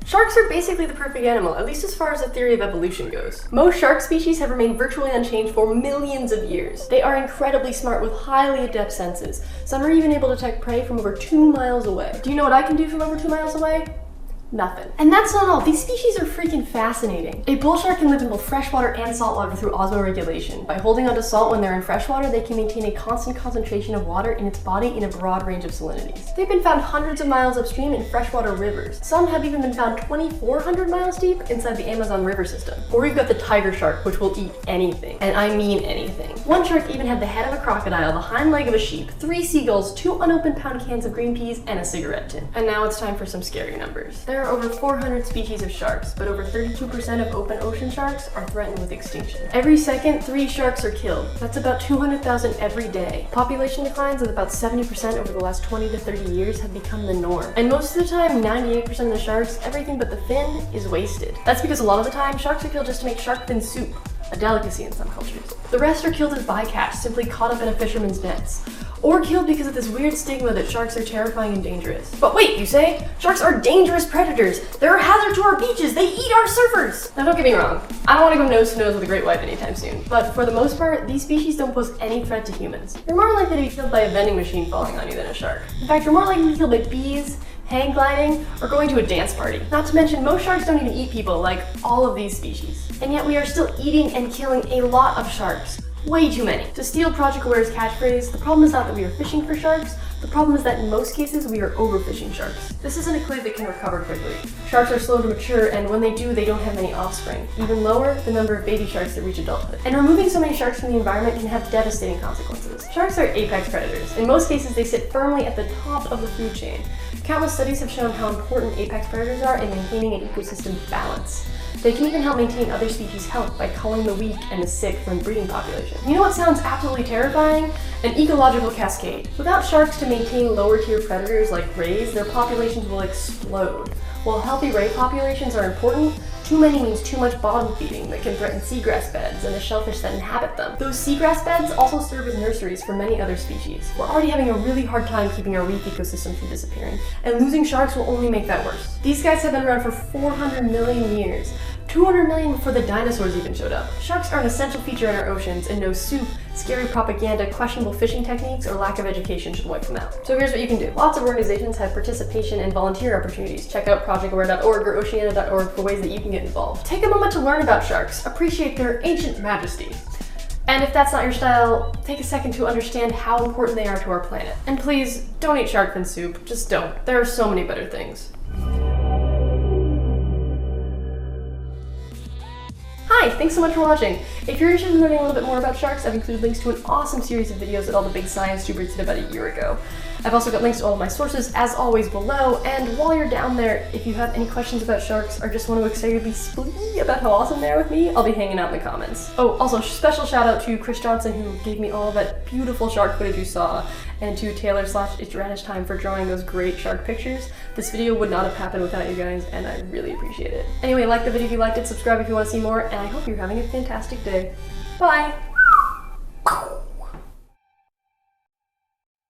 Sharks are basically the perfect animal, at least as far as the theory of evolution goes. Most shark species have remained virtually unchanged for millions of years. They are incredibly smart with highly adept senses. Some are even able to detect prey from over 2 miles away. Do you know what I can do from over 2 miles away? Nothing. And that's not all. These species are freaking fascinating. A bull shark can live in both freshwater and saltwater through osmoregulation. By holding onto salt when they're in freshwater, they can maintain a constant concentration of water in its body in a broad range of salinities. They've been found hundreds of miles upstream in freshwater rivers. Some have even been found 2,400 miles deep inside the Amazon River system. Or we've got the tiger shark, which will eat anything. And I mean anything. One shark even had the head of a crocodile, the hind leg of a sheep, 3 seagulls, 2 unopened pound cans of green peas, and a cigarette tin. And now it's time for some scary numbers. There are over 400 species of sharks, but over 32% of open ocean sharks are threatened with extinction. Every second, 3 sharks are killed. That's about 200,000 every day. Population declines of about 70% over the last 20 to 30 years have become the norm. And most of the time, 98% of the sharks, everything but the fin, is wasted. That's because a lot of the time, sharks are killed just to make shark fin soup, a delicacy in some cultures. The rest are killed as bycatch, simply caught up in a fisherman's nets. Or killed because of this weird stigma that sharks are terrifying and dangerous. But wait, you say? Sharks are dangerous predators. They're a hazard to our beaches. They eat our surfers. Now don't get me wrong. I don't want to go nose to nose with a great white anytime soon. But for the most part, these species don't pose any threat to humans. You're more likely to be killed by a vending machine falling on you than a shark. In fact, you're more likely to be killed by bees, hang gliding, or going to a dance party. Not to mention, most sharks don't even eat people like all of these species. And yet we are still eating and killing a lot of sharks. Way too many. To steal Project Aware's catchphrase, the problem is not that we are fishing for sharks, the problem is that in most cases we are overfishing sharks. This isn't a clade that can recover quickly. Sharks are slow to mature, and when they do, they don't have many offspring. Even lower, the number of baby sharks that reach adulthood. And removing so many sharks from the environment can have devastating consequences. Sharks are apex predators. In most cases, they sit firmly at the top of the food chain. Countless studies have shown how important apex predators are in maintaining an ecosystem balance. They can even help maintain other species' health by culling the weak and the sick from breeding populations. You know what sounds absolutely terrifying? An ecological cascade. Without sharks to maintain lower tier predators like rays, their populations will explode. While healthy ray populations are important, too many means too much bottom feeding that can threaten seagrass beds and the shellfish that inhabit them. Those seagrass beds also serve as nurseries for many other species. We're already having a really hard time keeping our reef ecosystem from disappearing, and losing sharks will only make that worse. These guys have been around for 400 million years. 200 million before the dinosaurs even showed up. Sharks are an essential feature in our oceans, and no soup, scary propaganda, questionable fishing techniques, or lack of education should wipe them out. So here's what you can do. Lots of organizations have participation and volunteer opportunities. Check out projectaware.org or oceana.org for ways that you can get involved. Take a moment to learn about sharks. Appreciate their ancient majesty. And if that's not your style, take a second to understand how important they are to our planet. And please, don't eat shark fin soup. Just don't. There are so many better things. Hi, thanks so much for watching. If you're interested in learning a little bit more about sharks, I've included links to an awesome series of videos that all the big science tubers did about a year ago. I've also got links to all of my sources, as always, below, and while you're down there, if you have any questions about sharks or just want to excitedly splee about how awesome they are with me, I'll be hanging out in the comments. Oh, also, special shout out to Chris Johnson, who gave me all of that beautiful shark footage you saw, and to Taylor/It'sRadishTime for drawing those great shark pictures. This video would not have happened without you guys, and I really appreciate it. Anyway, like the video if you liked it, subscribe if you want to see more, and I hope you're having a fantastic day. Bye!